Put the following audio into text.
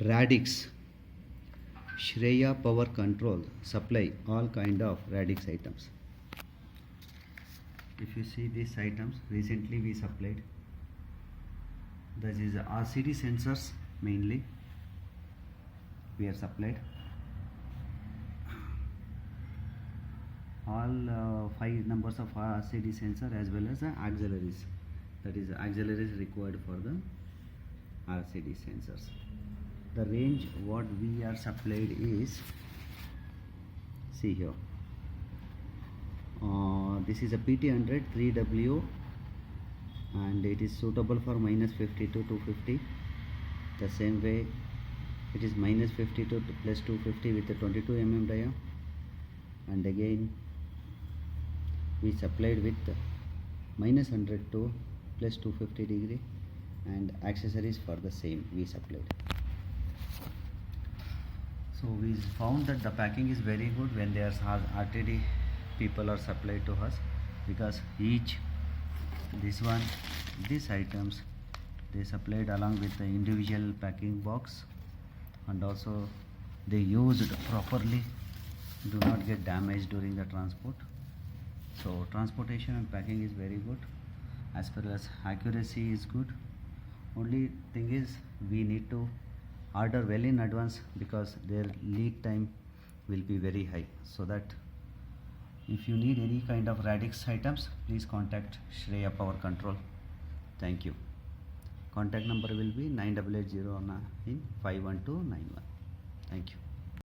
Radix Shreya Power Controls supply all kind of Radix items. If you see these items, recently we supplied. This is RCD sensors mainly. We are supplied all 5 numbers of RCD sensor as well as auxiliaries. That is auxiliaries required for the RCD sensors. The range what we are supplied is, see here, this is a PT100 3W and it is suitable for -50 to 250. The same way it is -50 to +250 with a 22 mm dia, and again we supplied with -100 to +250 degree, and accessories for the same we supplied. So we found that the packing is very good when they are RTD people are supplied to us, because each these items they supplied along with the individual packing box, and also they used properly, do not get damaged during the transport. So transportation and packing is very good. As far as accuracy is good. Only thing is we need to order well in advance, because their lead time will be very high. So that if you need any kind of Radix items, please contact Shreya Power Control. Thank you. Contact number will be 9880 9 51291. Thank you.